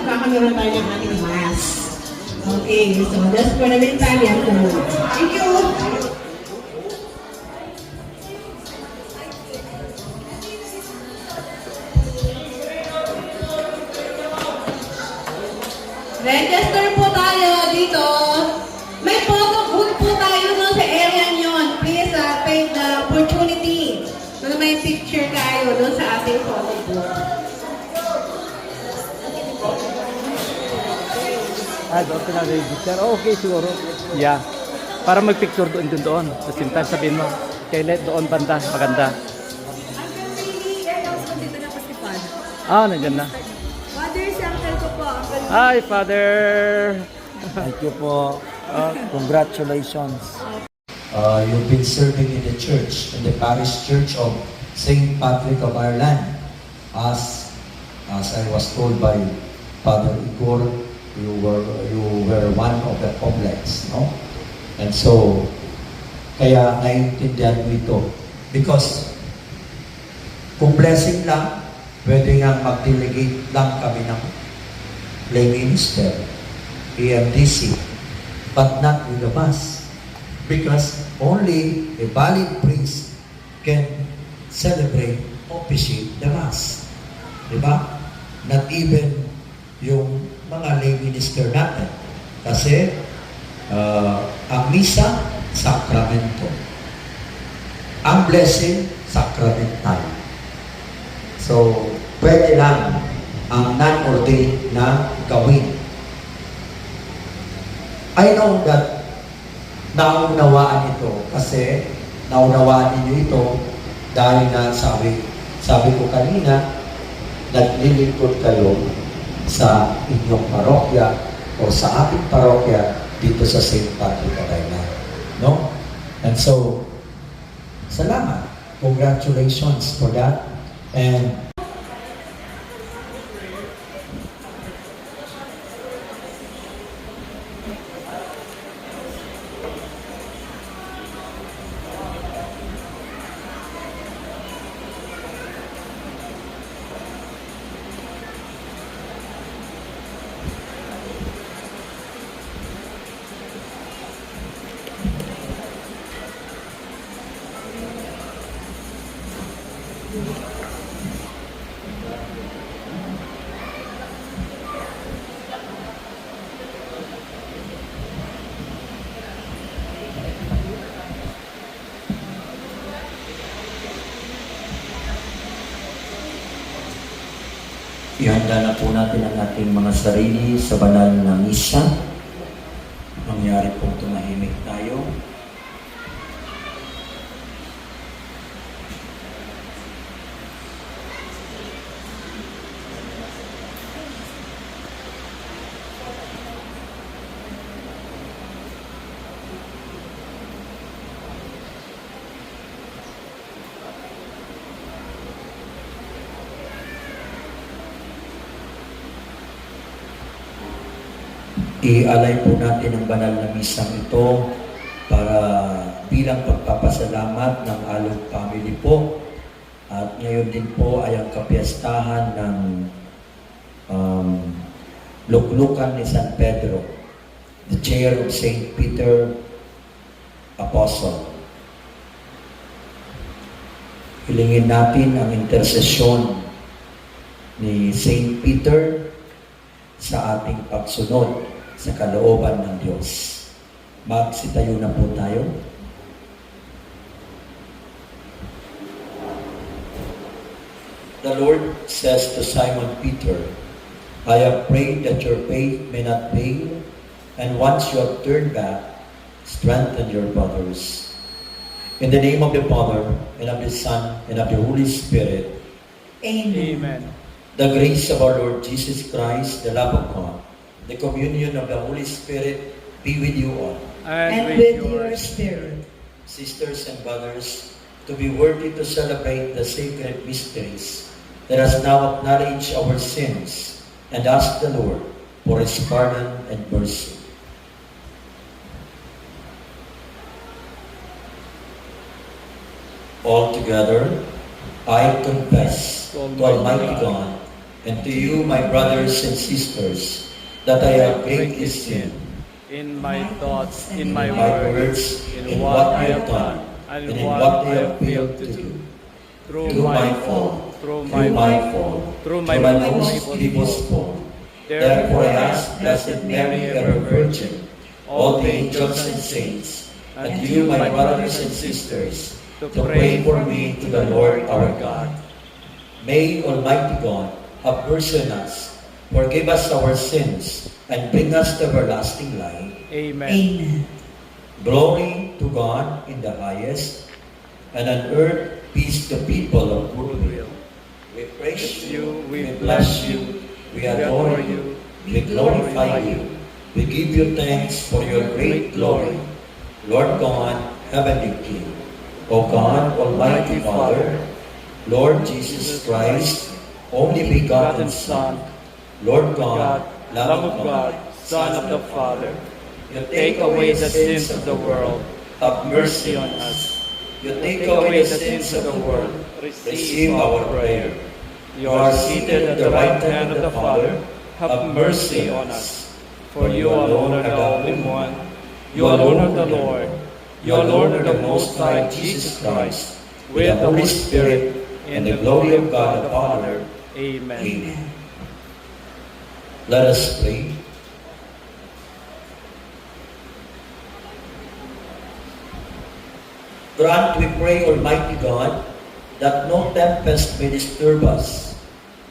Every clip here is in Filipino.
magkakaroon tayo ng ating mass. Okay, so just for the meantime, yan po muna. Thank you! Register po tayo dito. May photo booth po tayo doon sa area nyon. Please take the opportunity na may picture tayo doon sa ating photo booth. Doon ka na-register. Okay, siguro. Yeah. Para mag-picture doon. Sa same time, sabihin mo. Kailan doon banda. Maganda. Nandiyan na. Father, si uncle ko po. Hi, Father! Thank you po. Congratulations. You've been serving in the church, in the parish church of St. Patrick of Ireland. As I was told by Father Igor, you were one of the complex, no? And so, kaya naiintindihan mo ito. Because, kung blessing lang, pwede nga mag-delegate lang kami ng lay minister, EMDC, but not with the mass. Because only a valid priest can celebrate, officiate the mass. Diba? Not even yung mga lay minister natin. Kasi ang misa, sakramento. Ang blessing, sacramental. So, pwede lang ang non-ordained na gawin. I know that naunawaan ito kasi naunawaan ninyo ito dahil nga sabi ko kanina, naglilingkod kayo sa inyong parokya o sa ating parokya dito sa St. Patrick of Ireland. No? And so, salamat. Congratulations for that. And ihanda na po natin ang ating mga sarili sa banal na misa. Mangyari pong tumahimik tayo. Ialay po natin ang banal na misang ito para bilang pagpapasalamat ng Alog family po. At ngayon din po ay ang kapiyastahan ng luklukan ni San Pedro, the chair of St. Peter Apostle. Hilingin natin ang intersesyon ni St. Peter sa ating pagsunod sa kalooban ng Diyos. Magsitayo na po tayo. The Lord says to Simon Peter, I have prayed that your faith may not fail, and once you have turned back, strengthen your brothers. In the name of the Father, and of the Son, and of the Holy Spirit. Amen. Amen. The grace of our Lord Jesus Christ, the love of God, the communion of the Holy Spirit be with you all. And with your spirit. Sisters and brothers, to be worthy to celebrate the sacred mysteries, let us now acknowledge our sins and ask the Lord for His pardon and mercy. All together, I confess to Almighty God And to you, my brothers and sisters, that I have greatly sinned in my thoughts, in my in my words, words, in what I have done, and and in what I have failed to do. Through my fault, through my fault, through my most grievous fault. Therefore I ask Blessed Mary, ever Virgin, all the angels and saints, and you, my brothers and sisters, to pray for me to the Lord our God. May Almighty God have mercy on us, forgive us our sins, and bring us to everlasting life. Amen. Amen. Glory to God in the highest, and on earth peace to people of good will. We praise you, we bless you, we adore you, we glorify you, we give you thanks for your great glory. Lord God, Heavenly King, O God, Almighty Father, Lord Jesus Christ, only begotten Son, Lord God, Lamb of God, Son of the Father, you take away the sins of the world, have mercy on us. You take away the sins of the world, receive our prayer. You are seated at the right hand of the Father, have mercy on us. For you alone are the Holy One, you alone are the Lord, you alone are the Most High Jesus Christ, with the Holy Spirit, in the glory of God the Father. Amen. Amen. Let us pray. Grant, we pray, Almighty God, that no tempest may disturb us.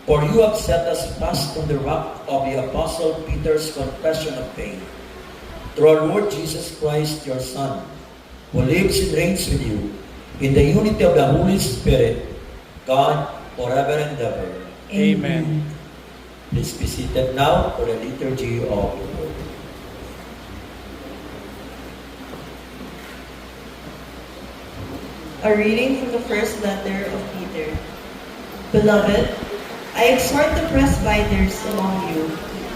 For you have set us fast on the rock of the Apostle Peter's confession of faith. Through our Lord Jesus Christ, your Son, who lives and reigns with you in the unity of the Holy Spirit, God, forever and ever. Amen. Please be seated now for the liturgy of the Lord. A reading from the first letter of Peter. Beloved, I exhort the presbyters among you,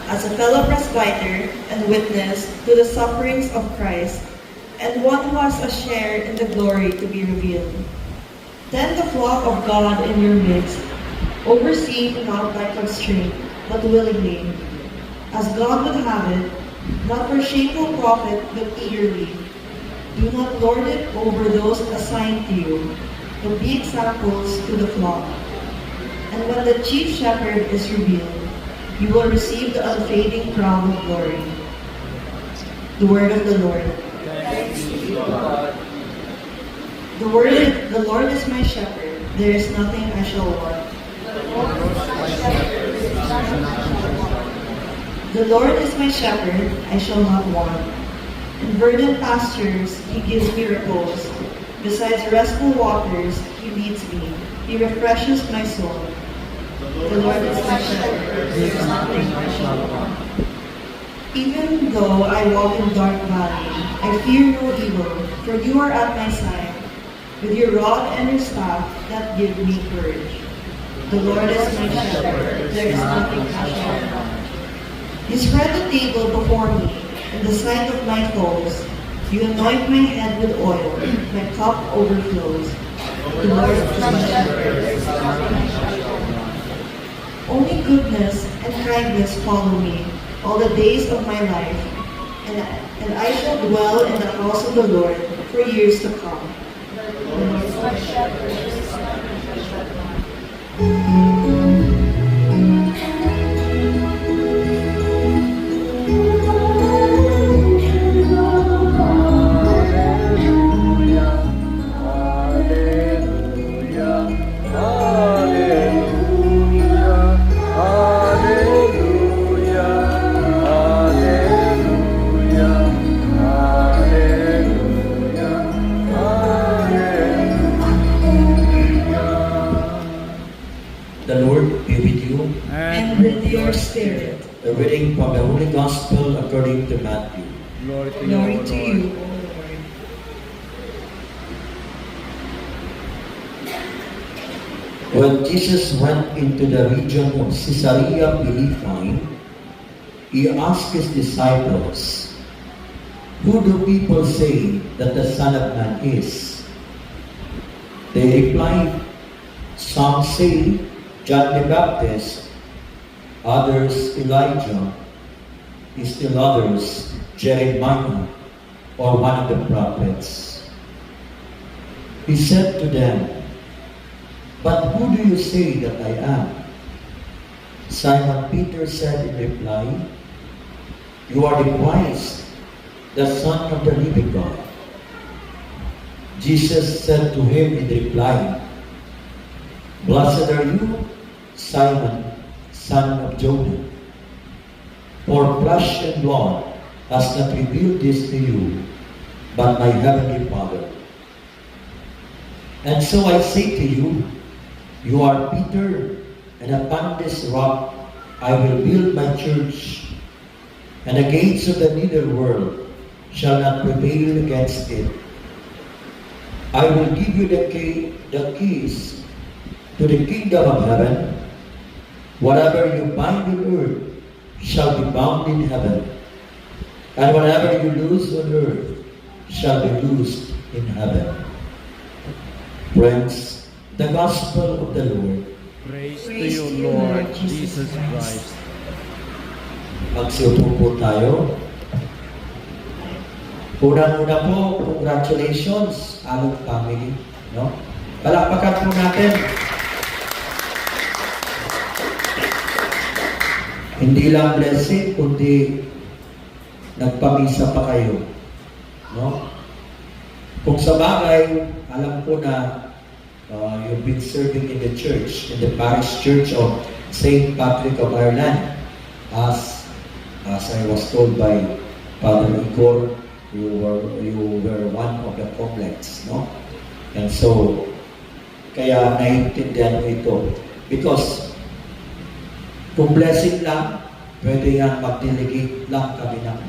as a fellow presbyter and witness to the sufferings of Christ, and one who has a share in the glory to be revealed. Tend the flock of God in your midst, overseen not by constraint, but willingly, as God would have it, not for shameful profit, but eagerly. Do not lord it over those assigned to you, but be examples to the flock. And when the chief shepherd is revealed, you will receive the unfading crown of glory. The word of the Lord. The Lord is my shepherd, there is nothing I shall want. The Lord is my shepherd, I shall not want. In verdant pastures he gives me repose. Besides restful waters he leads me. He refreshes my soul. The Lord is my shepherd, there is nothing I shall want. Even though I walk in dark valley, I fear no evil, for you are at my side. With your rod and your staff that give me courage. The Lord is my shepherd, there is nothing I shall want. You spread the table before me in the sight of my foes. You anoint my head with oil, my cup overflows. The Lord is my shepherd, there is nothing I shall want. Only goodness and kindness follow me all the days of my life, and I shall dwell in the house of the Lord for years to come. The Lord is my shepherd, there is nothing I shall want. The Lord be with you. And with your spirit. The reading from the Holy Gospel according to Matthew. Glory to you, Glory O to Lord. you, O Lord. When Jesus went into the region of Caesarea Philippi, he asked his disciples, "Who do people say that the Son of Man is?" They replied, "Some say John the Baptist, others Elijah, still others Jeremiah, or one of the prophets. He said to them, "But who do you say that I am?" Simon Peter said in reply, "You are the Christ, the Son of the living God." Jesus said to him in reply, "Blessed are you, Simon, son of Jonah, for flesh and blood has not revealed this to you, but my heavenly Father. And so I say to you, you are Peter, and upon this rock I will build my church, and the gates of the netherworld shall not prevail against it. I will give you the keys to the kingdom of heaven. Whatever you bind on earth shall be bound in heaven, and whatever you loose on earth shall be loosed in heaven." Friends, the gospel of the Lord. Praise to you, Lord Jesus Christ. Magsiupo po tayo. Unang-una po, congratulations, Alok family. No? Palakpakan po natin. Hindi lang blessing, kundi nagpamisa pa kayo. No? Kung sa bagay, alam ko na you've been serving in the church, in the parish church of St. Patrick of Ireland, as I was told by Father Igor, you were one of the complex, no? And so, kaya naiintindihan ko ito. Because, kung blessing lang, pwede yan mag-delegate lang kami ng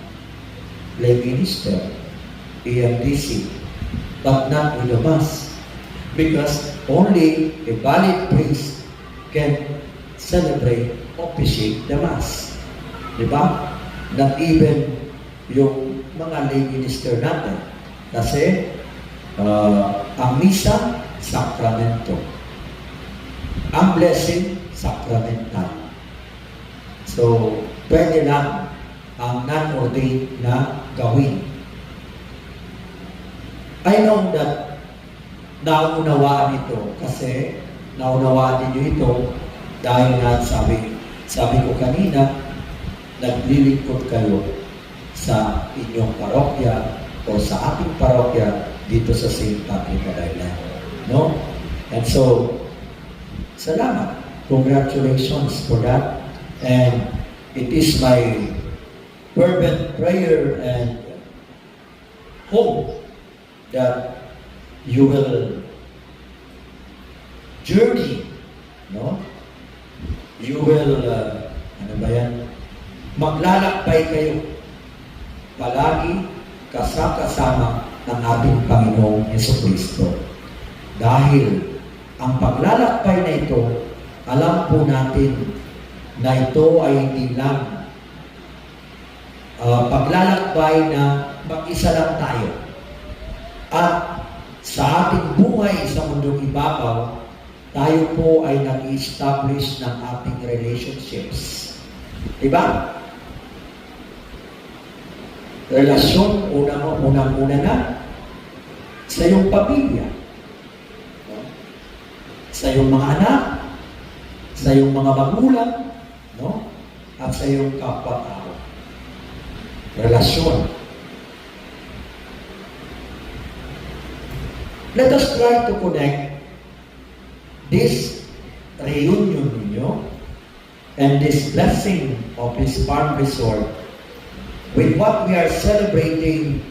lay minister, EMDC, but not with the mass. Because only a valid priest can celebrate, officiate the mass. Diba? Not even yung mga lay minister natin. Kasi ang misa, sakramento. Ang blessing, sakramental. So, pwede lang ang non-ordained na gawin. I know that naunawaan ito kasi naunawaan ninyo ito dahil nga sabi ko kanina, naglilingkod kayo sa inyong parokya o sa ating parokya dito sa St. Patrick of Ireland. No? And so, salamat. Congratulations for that. And it is my fervent prayer and hope that you will journey, no? You will, maglalakbay kayo palagi kasama ng ating Panginoong Jesucristo. Dahil ang paglalakbay na ito, alam po natin na ito ay hindi lang paglalakbay na mag-isa lang tayo. At sa ating buhay sa mundong ibabaw, tayo po ay nag-establish ng ating relationships. Diba? Relasyon, unang-una na, sa iyong pamilya, sa iyong mga anak, sa iyong mga magulang, no? At sa iyong kapwa-tao. Relasyon. Let us try to connect this reunion ninyo and this blessing of this farm resort with what we are celebrating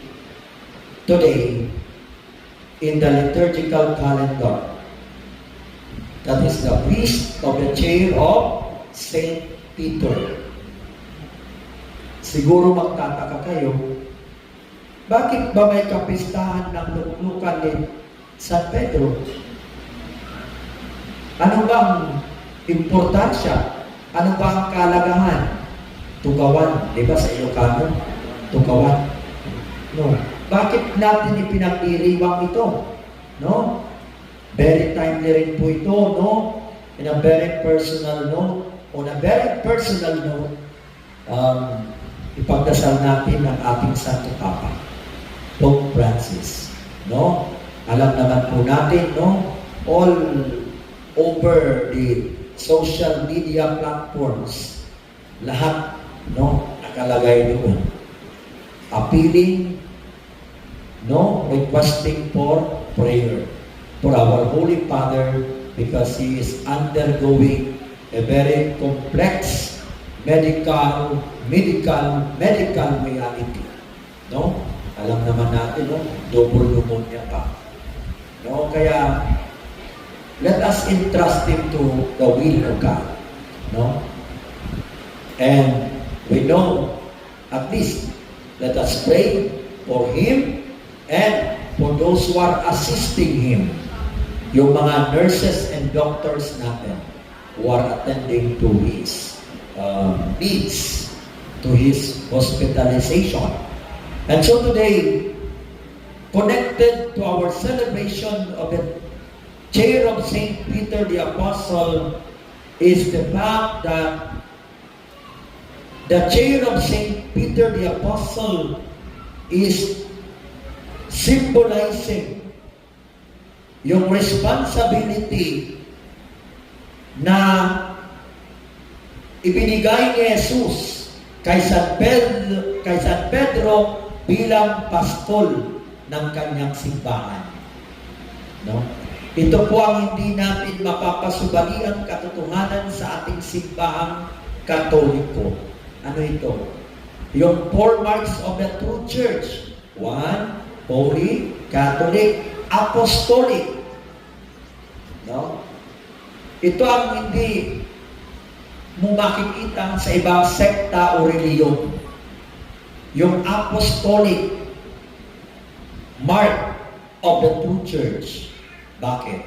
today in the liturgical calendar. That is the feast of the chair of St. Peter. Siguro magtataka kayo, bakit ba may kapistahan ng luklukan ni San Pedro? Ano bang importansya? Ano ba ang kalagahan? Tugawan, di ba sa Ilocano? Tugawan. No. Bakit natin ipinag-iriwang ito? No? Very timely rin po ito, no? In a very personal, no? on a very personal note, ipagdasal natin ang ating Santo Papa, Pope Francis. No? Alam naman po natin, no? All over the social media platforms, lahat, no? Nakalagay doon. Appealing, no? Requesting for prayer for our Holy Father because he is undergoing a very complex medical reality. No? Alam naman natin, no? Double pneumonia pa. No? Kaya, let us entrust him to the will of God. No? And we know, at least, let us pray for him and for those who are assisting him. Yung mga nurses and doctors natin who are attending to his needs, to his hospitalization. And so today, connected to our celebration of the chair of St. Peter the Apostle is the fact that the chair of St. Peter the Apostle is symbolizing yung responsibility na ibinigay ni Jesus kay San Pedro bilang pastol ng kanyang simbahan. No? Ito po ang hindi natin mapapasubali ang katotohanan sa ating simbahang Katoliko. Ano ito? Yung four marks of the true church. 1, Holy, Catholic, Apostolic. No? Ito ang hindi mo makikita sa ibang sekta o reliyon. Yung apostolic mark of the true church. Bakit?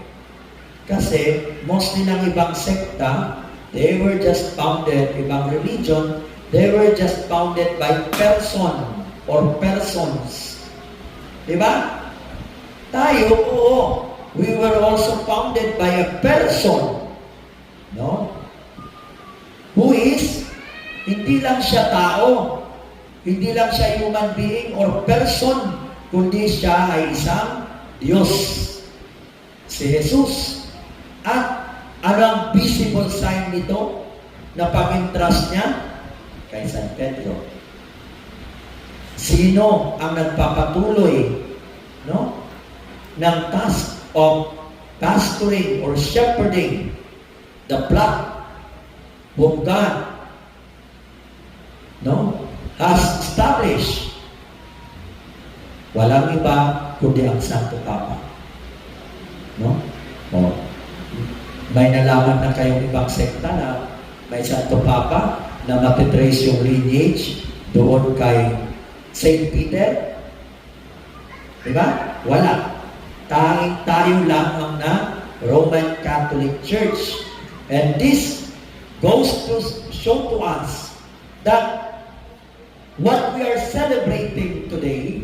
Kasi mostly ng ibang sekta, they were just founded, ibang religion, they were just founded by person or persons. Diba? Tayo, oo, we were also founded by a person. No? Who is, hindi lang siya tao, hindi lang siya human being or person, kundi siya ay isang Diyos, si Jesus. At ano ang visible sign nito na pag-entrust niya? Kay San Pedro. Sino ang nagpapatuloy, no, ng task of pastoring or shepherding the flock whom God, no, has established? Walang iba kundi ang Santo Papa. No? O, may nalaman na kayong ibang sekta na may Santo Papa na matitrace yung lineage doon kay St. Peter? Diba? Wala. Tanging tayo lamang na Roman Catholic Church. And this goes to show to us that what we are celebrating today,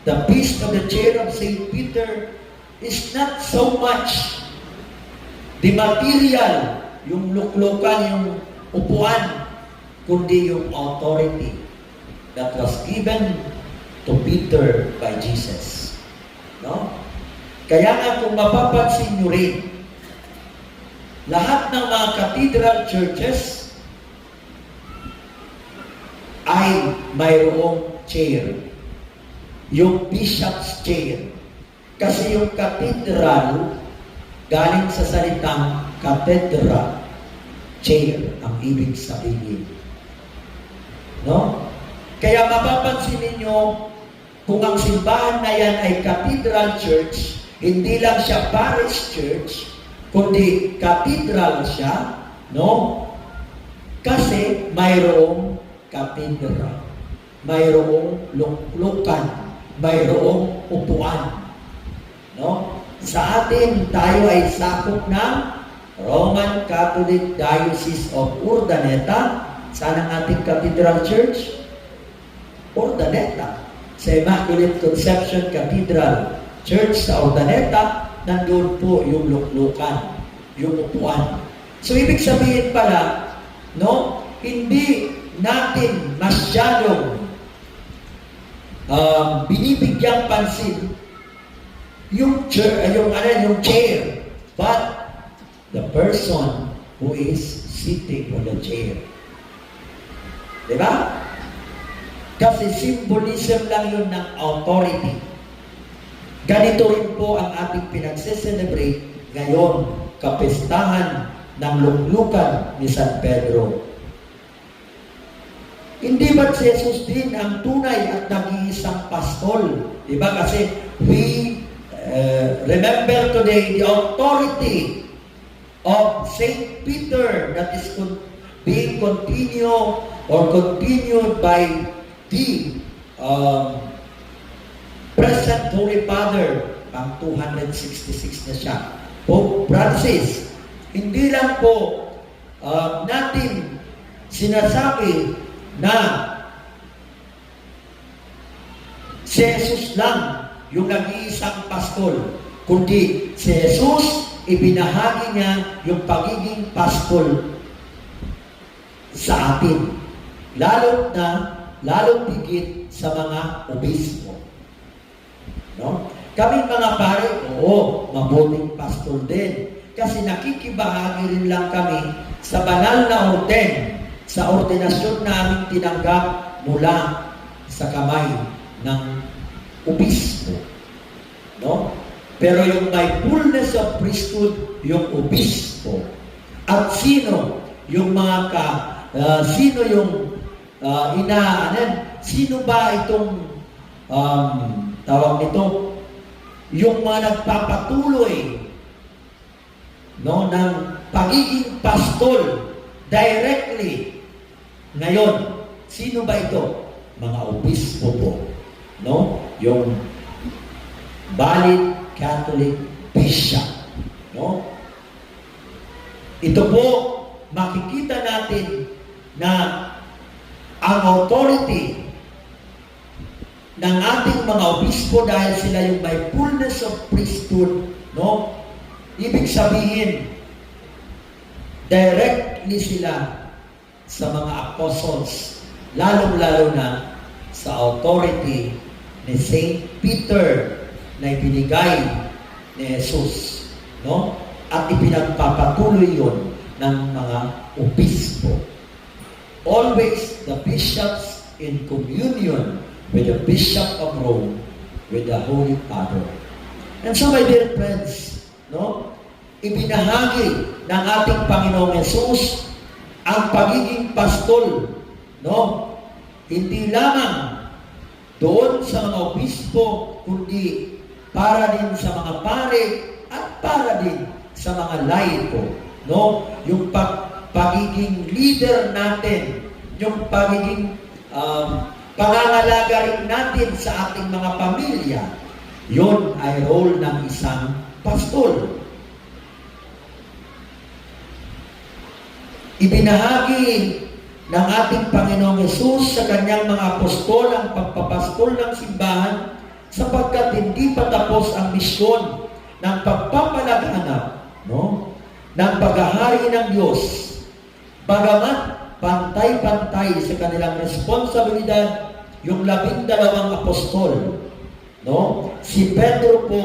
the feast of the chair of St. Peter, is not so much the material, yung luklukan, yung upuan, kundi yung authority that was given to Peter by Jesus. No? Kaya nga kung mapapansin nyo rin, lahat ng mga cathedral churches ay mayroong chair. Yung bishop's chair. Kasi yung cathedral, galing sa salitang cathedra, chair ang ibig sabihin. No? Kaya mapapansin ninyo, kung ang simbahan na yan ay cathedral church, hindi lang siya parish church, kundi cathedral siya, no? Kasi mayroong cathedral, mayroong luklukan, mayroong upuan, no? Sa atin, tayo ay sakop ng Roman Catholic Diocese of Urdaneta. Saan ang ating cathedral church? Urdaneta. Sa Immaculate Conception Cathedral Church sa Urdaneta, nandun po yung luklukan, yung upuan. So, ibig sabihin pala, no? Hindi natin masyadong binibigyang pansin yung chair, but the person who is sitting on the chair. Diba? Kasi symbolism lang yun ng authority. Ganito rin po ang ating pinagse-celebrate ngayon, kapistahan ng luklukan ni San Pedro. Hindi ba si Jesus din ang tunay at nag-iisang pastol? Diba? Kasi we remember today the authority of Saint Peter that is being continued by the present Holy Father, pang 266 na siya, Pope Francis. Hindi lang po natin sinasabi na si Jesus lang yung nag-iisang pastol, kundi si Jesus, ibinahagi niya yung pagiging pastol sa atin. Lalo't higit sa mga obispo. No? Kaming mga pare, oo, mabuting pastol din. Kasi nakikibahagi rin lang kami sa banal na orden, sa ordinasyon namin tinanggap mula sa kamay ng obispo. No? Pero yung may fullness of priesthood, yung obispo. At sino yung sino ba itong tawag nito? Yung mga nagpapatuloy, no, ng pagiging pastol directly. Ngayon, sino ba ito? Mga obispo po, no? Yung valid Catholic bishop, no? Ito po, makikita natin na ang authority ng ating mga obispo, dahil sila yung may fullness of priesthood, no? Ibig sabihin, directly sila sa mga apostles, lalong-lalo na sa authority ni Saint Peter na ibinigay ni Jesus, no? At ipinagpapatuloy yon ng mga obispo. Always the bishops in communion with the Bishop of Rome, with the Holy Father. And so, my dear friends, no, ibinahagi ng ating Panginoong Yesus ang pagiging pastol, no, hindi lamang doon sa mga obispo, kundi para din sa mga pare at para din sa mga laiko, no, yung pagiging leader natin, yung pagiging pangangalaga rin natin sa ating mga pamilya, yon ay role ng isang pastol. Ibinahagi ng ating Panginoong Yesus sa kanyang mga apostol ang pagpapastol ng simbahan, sapagkat hindi pa tapos ang misyon ng pagpapalaganap, no, ng paghahari ng Diyos. Bagamat pantay-pantay sa kanilang responsibilidad yung 12 apostol, no? Si Pedro po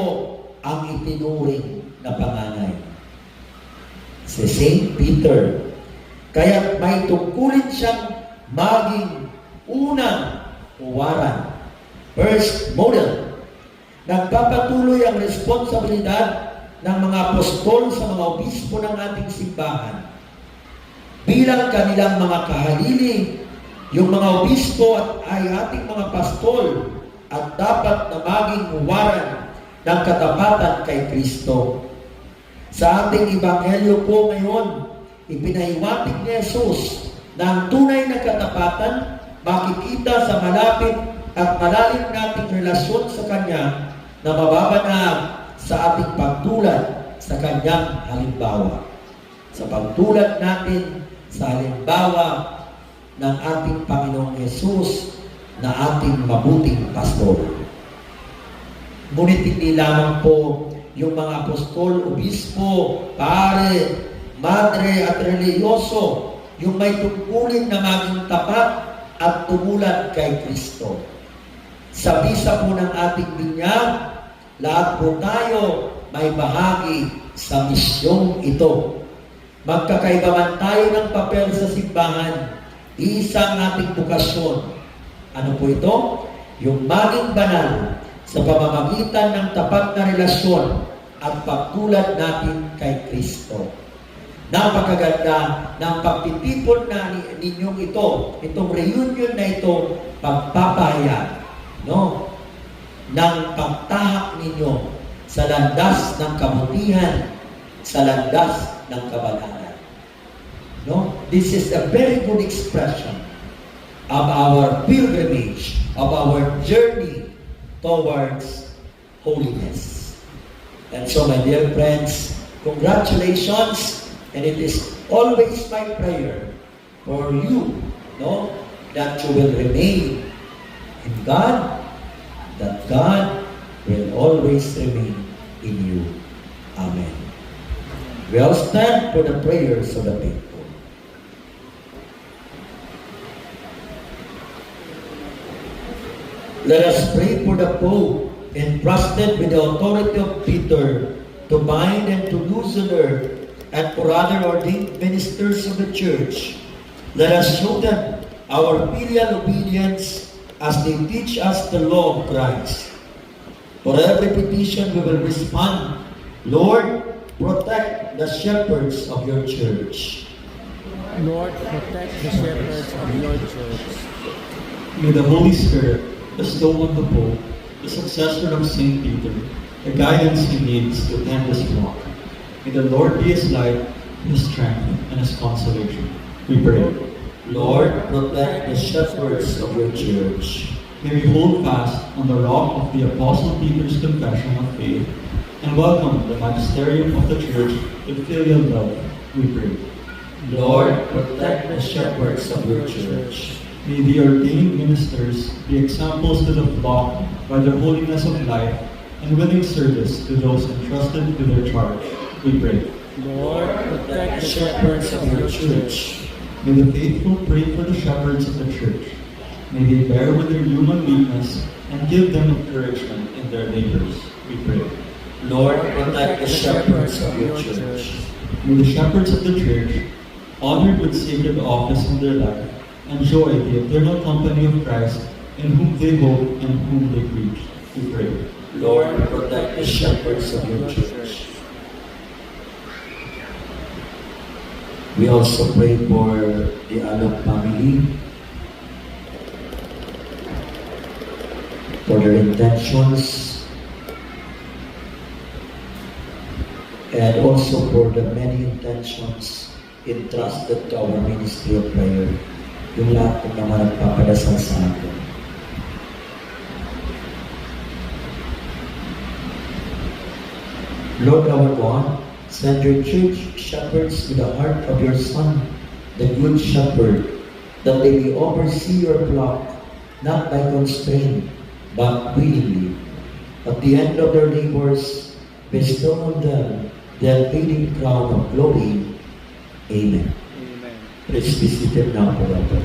ang itinuring na panganay. Si Saint Peter. Kaya may tungkulin siyang maging unang huwaran. First model. Nagpapatuloy ang responsibilidad ng mga apostol sa mga obispo ng ating simbahan. Bilang kanilang mga kahalili, yung mga obispo ay ating mga pastol at dapat na maging huwaran ng katapatan kay Kristo. Sa ating Ebanghelyo po ngayon, ipinahiwatig ni Jesus na ang tunay na katapatan makikita sa malapit at malalim nating relasyon sa Kanya na mababanag sa ating pagtulad sa Kanyang halimbawa. Sa pagtulad natin sa halimbawa ng ating Panginoong Yesus na ating mabuting pastor. Ngunit hindi lamang po yung mga apostol, obispo, pare, madre at religyoso yung may tungkulin na maging tapat at tumulad kay Kristo. Sa bisa po ng ating binyag, lahat po tayo may bahagi sa misyong ito. Magkakaiba man tayo ng papel sa simbahan, isang ating bukasyon. Ano po ito? Yung maging banal sa pamamagitan ng tapat na relasyon at pagtulad natin kay Kristo. Napakaganda ng pagtitipon na ninyong itong reunion na ito, pagpapahayag, no? Ng pagtahak ninyo sa landas ng kabutihan, sa landas ng kabanalan. No? This is a very good expression of our pilgrimage, of our journey towards holiness. And so, my dear friends, congratulations, and it is always my prayer for you, no, that you will remain in God, that God will always remain in you. Amen. We all stand for the prayers of the faithful. Let us pray for the Pope, entrusted with the authority of Peter to bind and to loose on earth, and for other ordained ministers of the Church. Let us show them our filial obedience as they teach us the law of Christ. For every petition we will respond, Lord, protect the shepherds of your church. Lord, protect the shepherds of your church. May the Holy Spirit bestow on the Pope, the successor of St. Peter, the guidance he needs to tend his flock. May the Lord be his light, his strength, and his consolation. We pray. Lord, protect the shepherds of your church. May we hold fast on the rock of the Apostle Peter's confession of faith and welcome the magisterium of the Church with filial love. We pray. Lord, protect the shepherds of your church. May the ordained ministers be examples to the flock by their holiness of life and willing service to those entrusted to their charge. We pray. Lord, protect the shepherds of your church. May the faithful pray for the shepherds of the church. May they bear with their human weakness and give them encouragement in their labors. We pray. Lord, protect the shepherds of your church. May the shepherds of the church, honored with sacred office in their life, enjoy the eternal company of Christ, in whom they hope and whom they preach. We pray. Lord, protect the shepherds of your church. We also pray for the Alok family, for their intentions, and also for the many intentions entrusted to our ministry of prayer. Yung lahat ng mga nagpapadasal sa atin. Lord our God, send your church shepherds with the heart of your Son, the Good Shepherd, that they may oversee your flock, not by constraint, but willingly. At the end of their labors, bestow on them the unfading crown of glory. Amen. Amen. Please be seated now forever.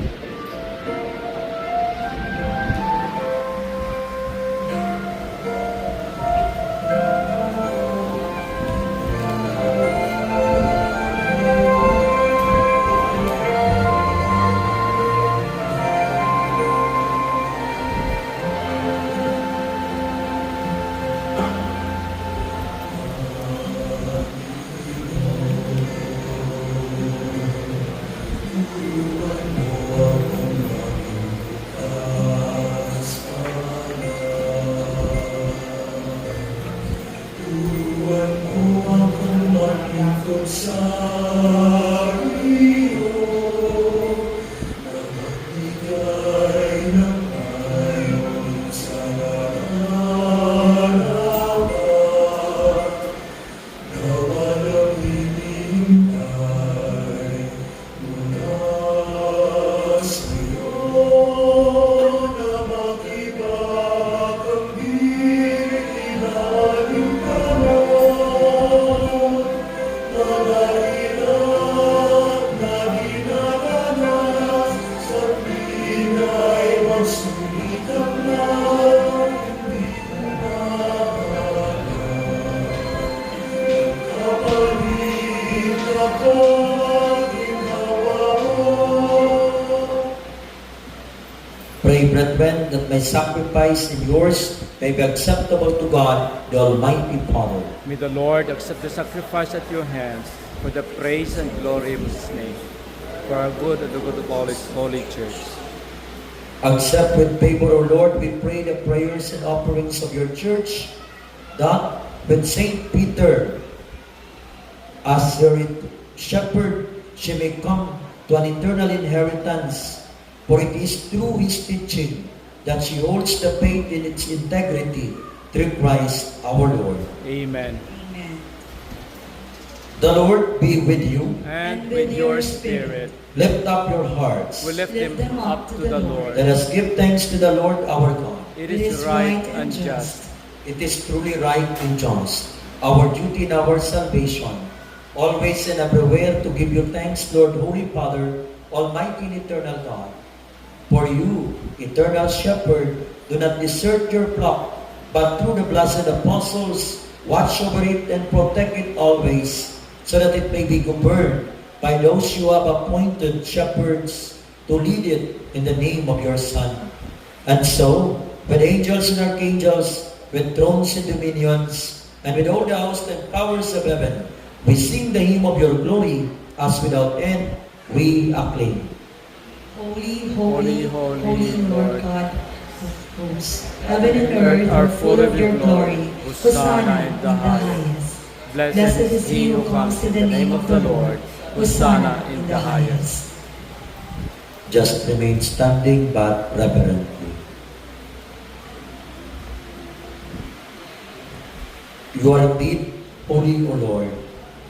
Pray, brethren, that my sacrifice and yours may be acceptable to God, the Almighty Father. May the Lord accept the sacrifice at your hands for the praise and glory of His name, for our good and the good of all His holy church. Accept with favor, O Lord, we pray, the prayers and offerings of your church, that with Saint Peter, as your shepherd, she may come to an eternal inheritance. For it is through his teaching that she holds the faith in its integrity through Christ our Lord. Amen. Amen. The Lord be with you. And with your spirit, Lift up your hearts. we lift them up to the Lord. Let us give thanks to the Lord our God. It is right and just. It is truly right and just, our duty and our salvation, always and everywhere to give you thanks, Lord, Holy Father, Almighty and eternal God. For you, eternal shepherd, do not desert your flock, but through the blessed apostles, watch over it and protect it always, so that it may be governed by those you have appointed shepherds to lead it in the name of your Son. And so, with angels and archangels, with thrones and dominions, and with all the hosts and powers of heaven, we sing the hymn of your glory, as without end we acclaim. Holy, Holy, holy, holy, holy Lord Lord God of hosts. Heaven and earth are full of your glory. Hosanna in the highest. Blessed is he who comes in the name of the Lord. Hosanna in the highest. Just remain standing but reverently. You are indeed holy, O Lord,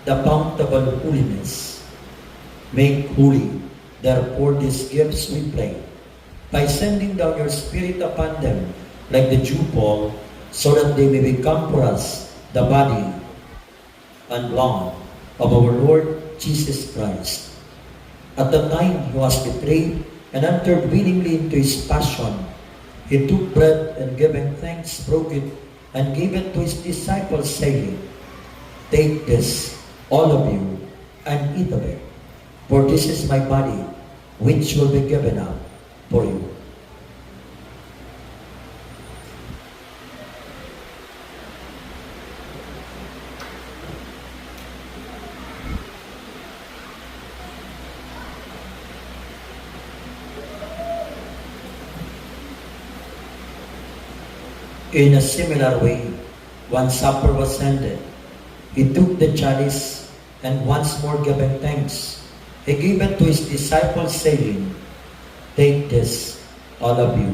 the fount of all holiness. Make holy, therefore, these gifts we pray, by sending down your Spirit upon them, like the dew fall, so that they may become for us the body and blood of our Lord Jesus Christ. At the time he was betrayed and entered willingly into his passion, he took bread and giving thanks, broke it, and gave it to his disciples, saying, "Take this, all of you, and eat of it, for this is my body, which will be given up for you." In a similar way, when supper was ended, he took the chalice, and once more giving thanks, he gave it to his disciples, saying, "Take this, all of you,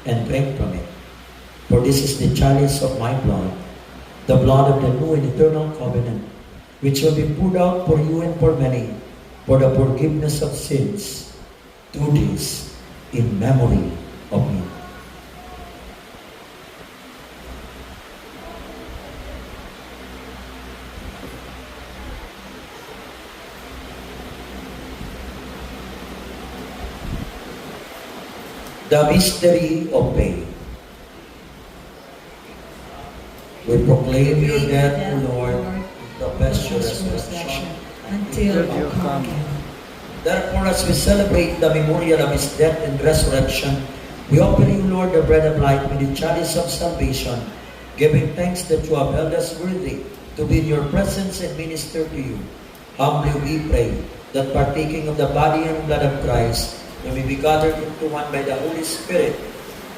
and drink from it. For this is the chalice of my blood, the blood of the new and eternal covenant, which will be poured out for you and for many, for the forgiveness of sins. Do this in memory of me." The mystery of faith. We proclaim your death, O Lord, the best your resurrection. until you you come. come. Therefore, as we celebrate the memorial of his death and resurrection, we offer you, Lord, the bread of life with the chalice of salvation, giving thanks that you have held us worthy to be in your presence and minister to you. Humbly we pray that partaking of the body and blood of Christ, we may be gathered into one by the Holy Spirit.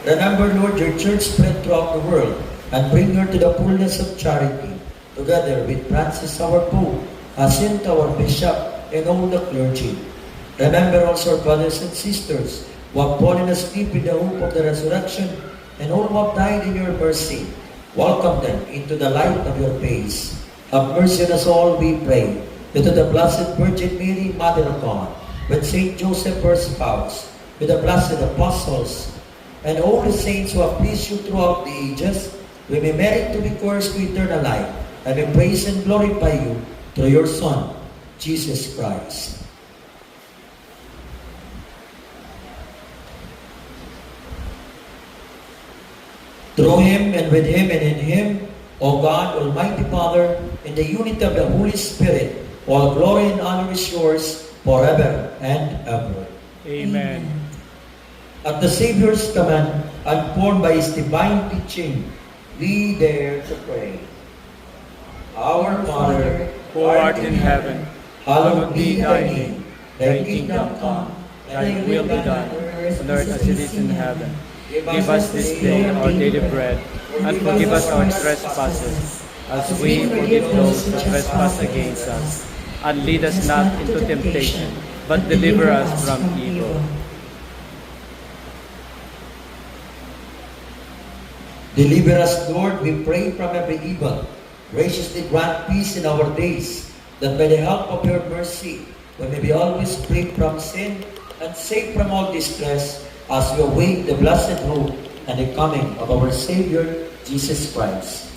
Remember, Lord, your church spread throughout the world, and bring her to the fullness of charity, together with Francis our Pope, Jacinta our Bishop, and all the clergy. Remember also our brothers and sisters who have fallen asleep in the hope of the resurrection, and all who have died in your mercy. Welcome them into the light of your face. Have mercy on us all, we pray, that to the Blessed Virgin Mary, Mother of God, with Saint Joseph, her spouse, with the blessed apostles, and all the saints who have pleased you throughout the ages, we may merit to be course to eternal life, and may praise and glorify you through your Son, Jesus Christ. Through him and with him and in him, O God, Almighty Father, in the unity of the Holy Spirit, all glory and honor is yours forever and ever. Amen. At the Savior's command, and formed by his divine teaching, we dare to pray. Our Father, Who art in heaven, hallowed be thy name. thy kingdom come, thy will be done, on earth as it is in heaven. Give us this day our daily bread, and forgive us our trespasses, as we forgive those who trespass against us. And lead us not into temptation, but deliver us from evil. Deliver us, Lord, we pray, from every evil. Graciously grant peace in our days, that by the help of your mercy, we may be always free from sin and safe from all distress, as we await the blessed hope and the coming of our Savior, Jesus Christ.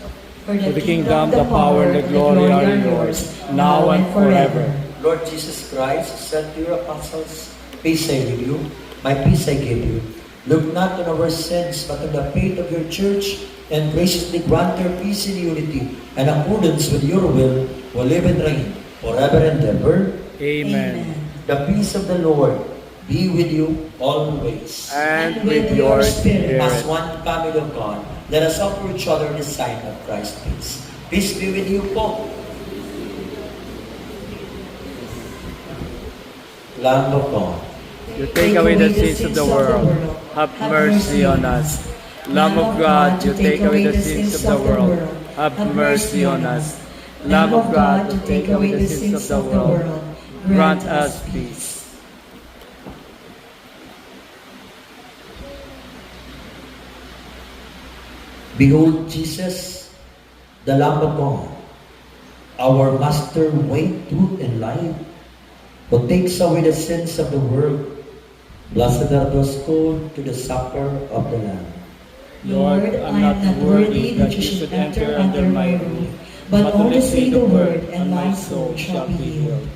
For the kingdom, the power, and the glory are yours, now and forever. Lord Jesus Christ, said to your apostles, peace I with you, my peace I give you. Look not on our sins, but on the faith of your church, and graciously grant her peace and unity, and accordance with your will, who live and reign forever and ever. Amen. The peace of the Lord be with you always. And with your spirit. As one family of God, let us offer each other the sign of Christ's peace. Peace be with you, Pope. Lamb of God, You take away the sins of the world. Have mercy on us. Lamb of God, you take away the sins of the world. Have mercy on us. Lamb of God, you take away the sins of the world. Grant us peace. behold Jesus, the Lamb of God, our Master, way, truth, and life, who takes away the sins of the world. Blessed are those called to the supper of the Lamb. Lord, I'm not worthy that you should enter under my roof, but only say the word, and my soul shall be healed.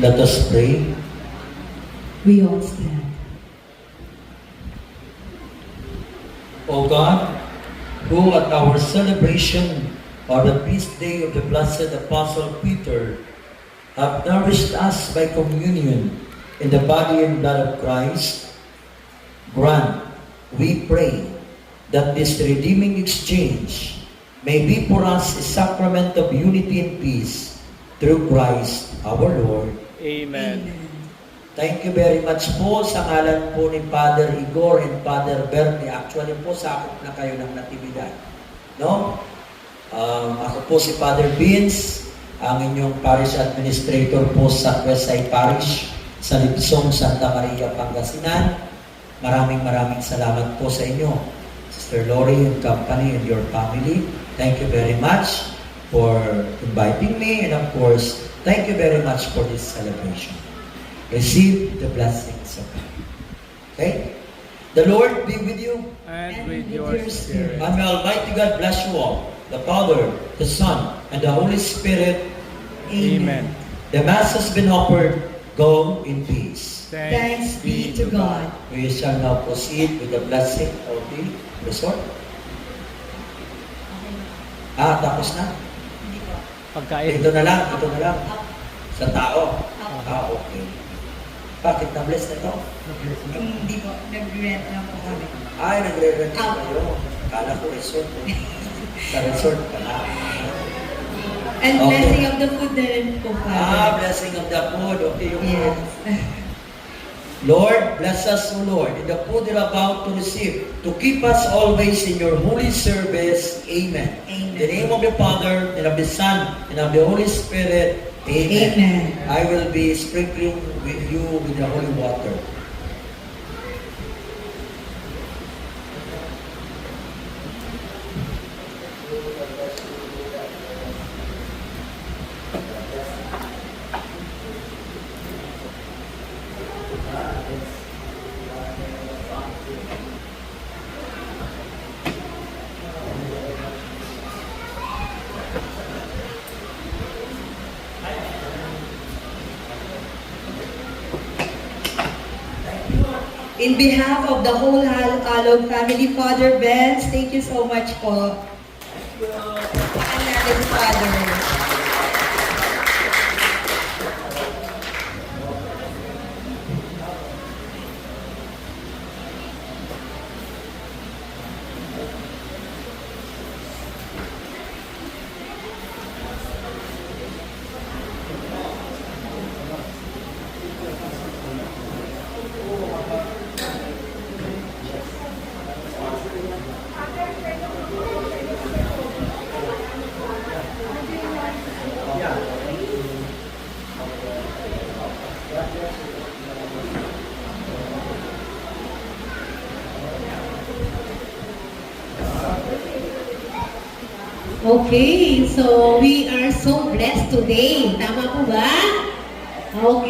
Let us pray. We all stand. O God, who at our celebration of the feast day of the blessed Apostle Peter have nourished us by communion in the body and blood of Christ, grant, we pray, that this redeeming exchange may be for us a sacrament of unity and peace through Christ our Lord. Amen. Thank you very much po sa ngalan po ni Father Igor and Father Bernie. Actually po, sakop na kayo ng natividad. No? Ako po si Father Vince, ang inyong parish administrator po sa Westside Parish sa Libsong, Santa Maria, Pangasinan. Maraming salamat po sa inyo, Sister Lori and company and your family. Thank you very much for inviting me, and of course, thank you very much for this celebration. Receive the blessings of God. Okay? The Lord be with you. And with your spirit. And may Almighty God bless you all, the Father, the Son, and the Holy Spirit. Amen. The Mass has been offered. Go in peace. Thanks be to God. We shall now proceed with the blessing of the resort. Tapos na? Pagkain. Ito na lang. Sa tao. Okay. Bakit na-bless na ito? Hindi po, nag-rent lang po kami. Ay, nagre-rent kayo. Kala ko resort. Sa resort ka na. And Okay. blessing of the food na rin po, Father. Blessing of the food. Okay, yung Yes. Lord, bless us, O Lord, in the food we're about to receive, to keep us always in your holy service. Amen. Amen. In the name of the Father, and of the Son, and of the Holy Spirit. Amen. Amen. I will be sprinkling with you with the holy water. In behalf of the whole Alog family, Father Benz, thank you so much po. And Father. Okay, so we are so blessed today. Tama po ba? Okay.